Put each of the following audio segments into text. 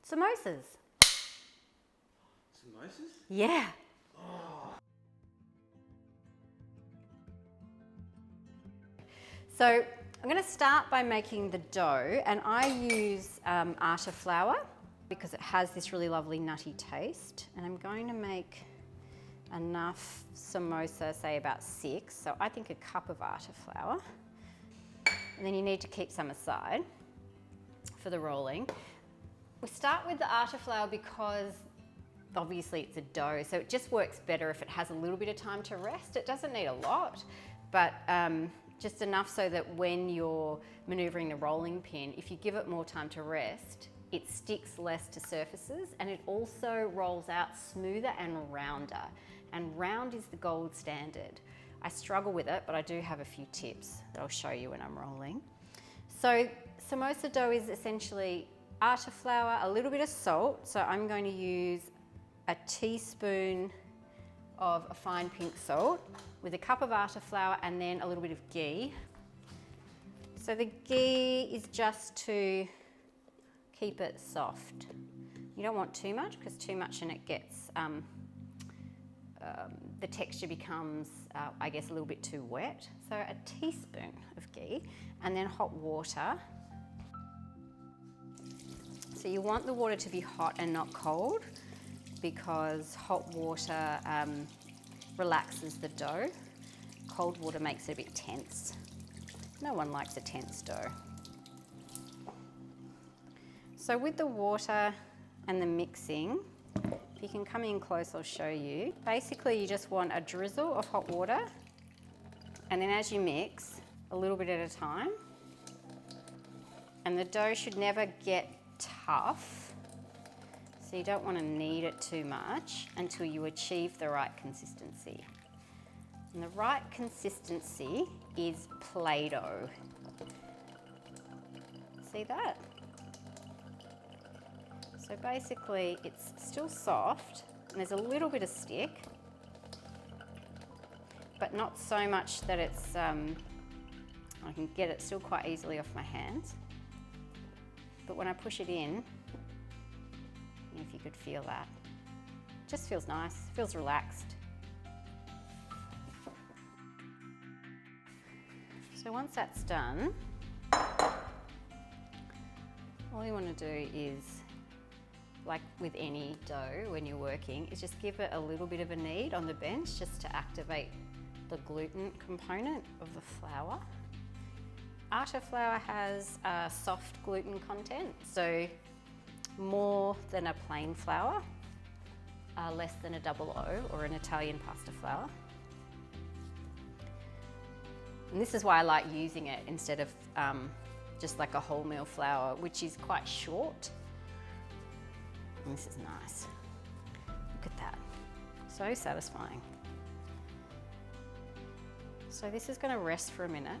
Samosas. Samosas? Yeah. So I'm going to start by making the dough, and I use atta flour because it has this really lovely nutty taste, and I'm going to make enough samosa, say about 6, so I think a cup of atta flour, and then you need to keep some aside for the rolling. We start with the atta flour because obviously it's a dough, so it just works better if it has a little bit of time to rest. It doesn't need a lot, but just enough so that when you're manoeuvring the rolling pin, if you give it more time to rest, it sticks less to surfaces, and it also rolls out smoother and rounder. And round is the gold standard. I struggle with it, but I do have a few tips that I'll show you when I'm rolling. So samosa dough is essentially atta flour, a little bit of salt. So I'm going to use a teaspoon of a fine pink salt with a cup of atta flour and then a little bit of ghee. So the ghee is just to keep it soft. You don't want too much because too much and it gets, the texture becomes, I guess, a little bit too wet. So a teaspoon of ghee and then hot water. So you want the water to be hot and not cold because hot water relaxes the dough. Cold water makes it a bit tense. No one likes a tense dough. So with the water and the mixing, if you can come in close, I'll show you. Basically, you just want a drizzle of hot water, and then as you mix, a little bit at a time. And the dough should never get tough, so you don't want to knead it too much until you achieve the right consistency. And the right consistency is Play-Doh. See that? So basically it's still soft and there's a little bit of stick, but not so much that it's, I can get it still quite easily off my hands. But when I push it in, if you could feel that, it just feels nice, feels relaxed. So once that's done, all you want to do is, like with any dough when you're working, is just give it a little bit of a knead on the bench just to activate the gluten component of the flour. Atta flour has a soft gluten content, so more than a plain flour, less than a double O or an Italian pasta flour. And this is why I like using it instead of just like a wholemeal flour, which is quite short. And this is nice. Look at that. So satisfying. So this is going to rest for a minute.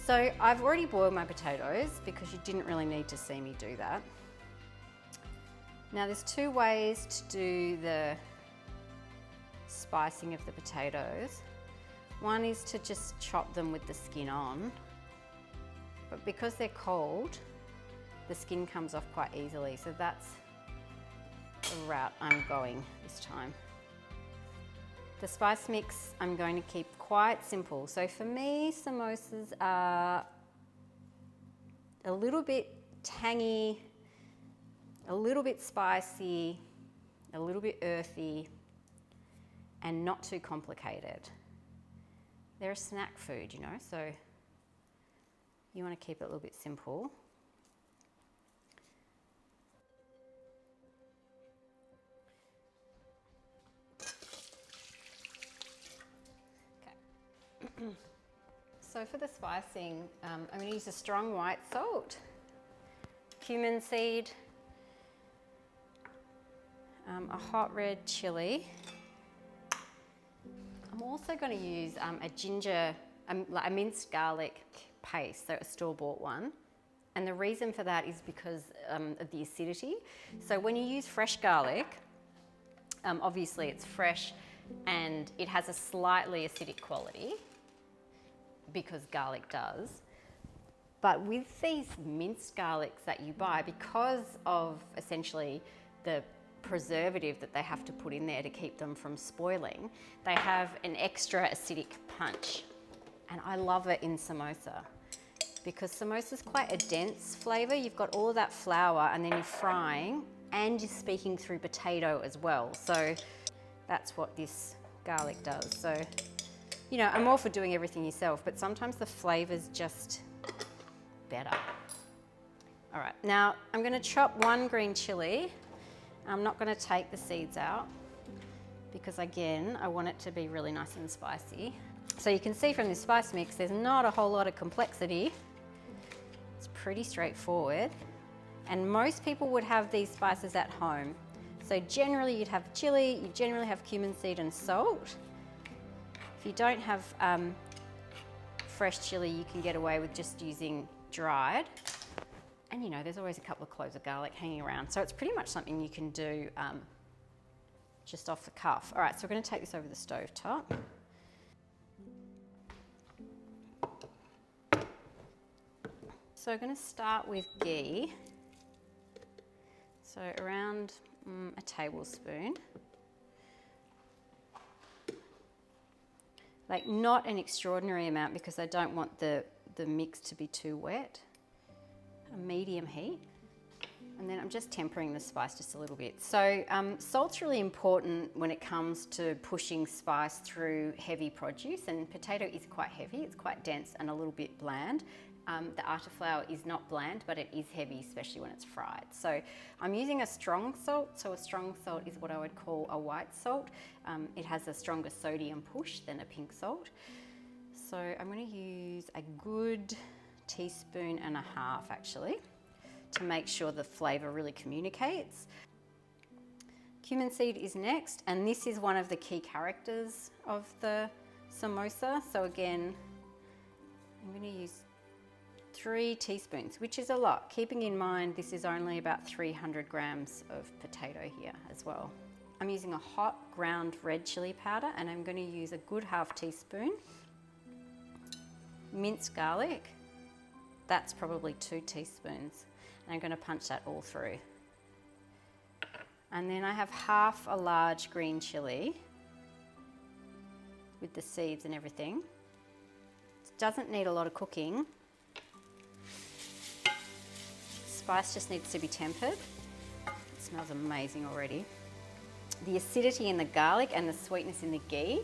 So I've already boiled my potatoes because you didn't really need to see me do that. Now there's 2 ways to do the spicing of the potatoes. One is to just chop them with the skin on, but because they're cold, the skin comes off quite easily, so that's the route I'm going this time. The spice mix I'm going to keep quite simple. So for me, samosas are a little bit tangy, a little bit spicy, a little bit earthy, and not too complicated. They're a snack food, you know, so you want to keep it a little bit simple. Okay. So for the spicing, I'm going to use a strong white salt, cumin seed, a hot red chilli. I'm also going to use a minced garlic paste, so a store-bought one. And the reason for that is because of the acidity. So when you use fresh garlic, obviously it's fresh and it has a slightly acidic quality. because garlic does. But with these minced garlics that you buy, because of essentially the preservative that they have to put in there to keep them from spoiling, they have an extra acidic punch. And I love it in samosa because samosa is quite a dense flavour. You've got all of that flour and then you're frying and you're speaking through potato as well. So that's what this garlic does. So, you know, I'm all for doing everything yourself, but sometimes the flavour's just better. All right, now I'm going to chop one green chilli. I'm not going to take the seeds out because, again, I want it to be really nice and spicy. So you can see from this spice mix, there's not a whole lot of complexity. It's pretty straightforward. And most people would have these spices at home. So generally you'd have chili, you generally have cumin seed and salt. If you don't have fresh chili, you can get away with just using dried. And you know, there's always a couple of cloves of garlic hanging around. So it's pretty much something you can do just off the cuff. All right, so we're going to take this over the stove top. So we're going to start with ghee. So around a tablespoon. Like not an extraordinary amount because I don't want the mix to be too wet. A medium heat. And then I'm just tempering the spice just a little bit. So salt's really important when it comes to pushing spice through heavy produce, and potato is quite heavy, it's quite dense and a little bit bland. The atta flour is not bland, but it is heavy, especially when it's fried. So I'm using a strong salt. So a strong salt is what I would call a white salt. It has a stronger sodium push than a pink salt. So I'm going to use a good teaspoon and a half actually to make sure the flavour really communicates. Cumin seed is next, and this is one of the key characters of the samosa. So again, I'm going to use 3 teaspoons, which is a lot, keeping in mind this is only about 300 grams of potato here as well. I'm using a hot ground red chili powder, and I'm going to use a good half teaspoon. Minced garlic, that's probably 2 teaspoons. And I'm going to punch that all through. And then I have half a large green chili with the seeds and everything. It doesn't need a lot of cooking. Spice just needs to be tempered. It smells amazing already. The acidity in the garlic and the sweetness in the ghee,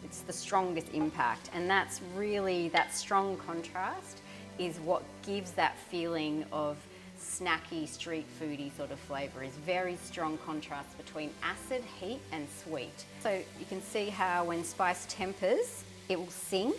it's the strongest impact, and that's really, that strong contrast is what gives that feeling of snacky, street foodie sort of flavour. Is very strong contrast between acid, heat and sweet. So you can see how when spice tempers, it will sing,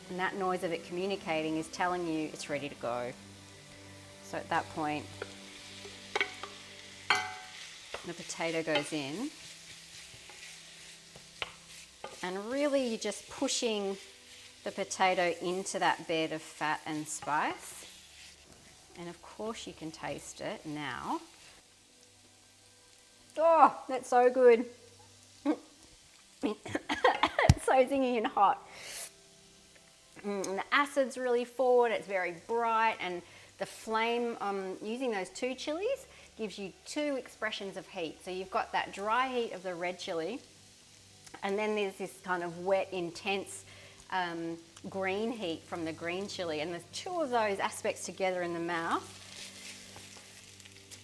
and that noise of it communicating is telling you it's ready to go. So at that point, the potato goes in, and really you're just pushing the potato into that bed of fat and spice. And of course you can taste it now. Oh, that's so good. It's so zingy and hot. And the acid's really forward, it's very bright, and the flame, using those 2 chilies gives you 2 expressions of heat. So you've got that dry heat of the red chili, and then there's this kind of wet, intense green heat from the green chili, and the 2 of those aspects together in the mouth,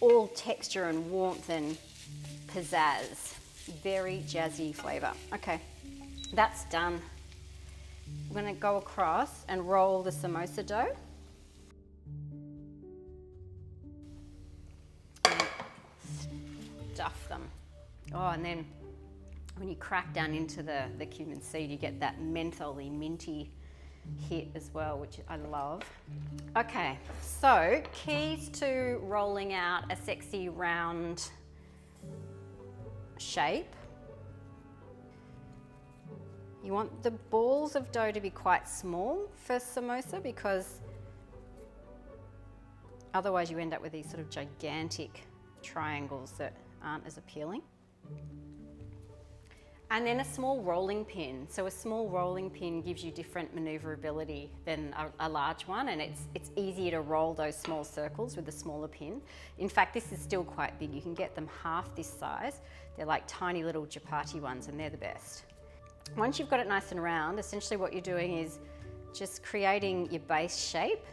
all texture and warmth and pizzazz. Very jazzy flavour. Okay, that's done. I'm going to go across and roll the samosa dough. And stuff them. Oh, and then when you crack down into the cumin seed, you get that mentholy, minty hit as well, which I love. Okay, so keys to rolling out a sexy round shape. You want the balls of dough to be quite small for samosa, because otherwise you end up with these sort of gigantic triangles that aren't as appealing. And then a small rolling pin. So a small rolling pin gives you different maneuverability than a large one, and it's easier to roll those small circles with a smaller pin. In fact, this is still quite big. You can get them half this size. They're like tiny little chapati ones, and they're the best. Once you've got it nice and round, essentially what you're doing is just creating your base shape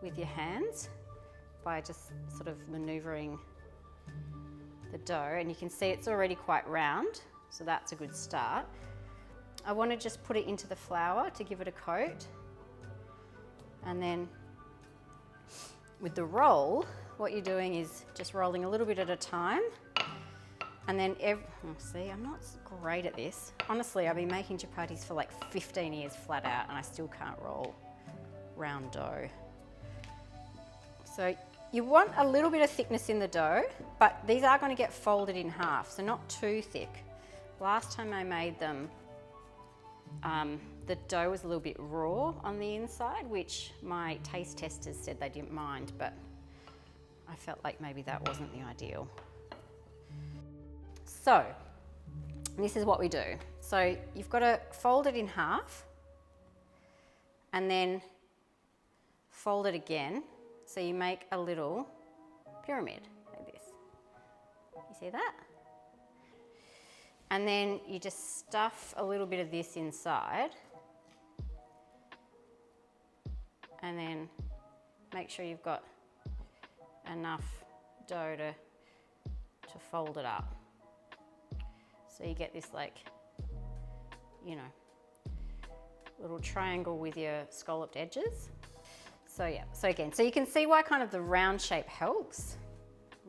with your hands by just sort of maneuvering the dough, and you can see it's already quite round. So that's a good start. I want to just put it into the flour to give it a coat. And then with the roll, what you're doing is just rolling a little bit at a time. And then, see, I'm not great at this. Honestly, I've been making chapatis for like 15 years flat out, and I still can't roll round dough. So you want a little bit of thickness in the dough, but these are going to get folded in half, so not too thick. Last time I made them, the dough was a little bit raw on the inside, which my taste testers said they didn't mind, but I felt like maybe that wasn't the ideal. So this is what we do. So you've got to fold it in half and then fold it again. So you make a little pyramid like this. You see that? And then you just stuff a little bit of this inside, and then make sure you've got enough dough to fold it up. So you get this, like, you know, little triangle with your scalloped edges. So yeah, so again, so you can see why kind of the round shape helps,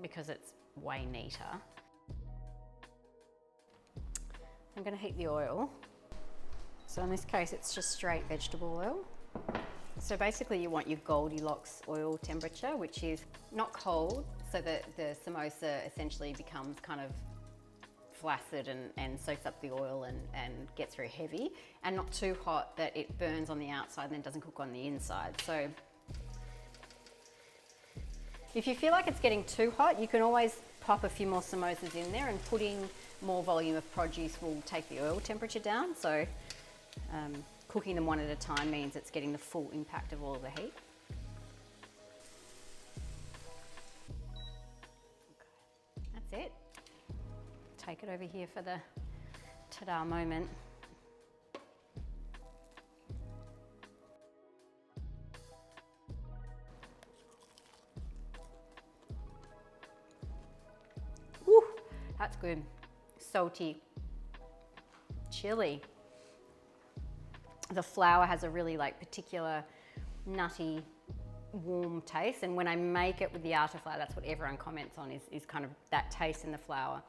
because it's way neater. I'm going to heat the oil. So in this case, it's just straight vegetable oil. So basically you want your Goldilocks oil temperature, which is not cold, so that the samosa essentially becomes kind of flaccid and soaks up the oil and gets very heavy, and not too hot that it burns on the outside and then doesn't cook on the inside. So if you feel like it's getting too hot, you can always pop a few more samosas in there, and putting more volume of produce will take the oil temperature down. So cooking them one at a time means it's getting the full impact of all of the heat. That's it. Take it over here for the ta-da moment. Woo, that's good. Salty, chili. The flour has a really like particular nutty, warm taste, and when I make it with the atta flour, that's what everyone comments on, is kind of that taste in the flour.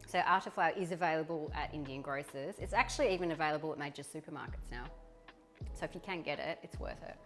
So atta flour is available at Indian grocers. It's actually even available at major supermarkets now. So if you can get it, it's worth it.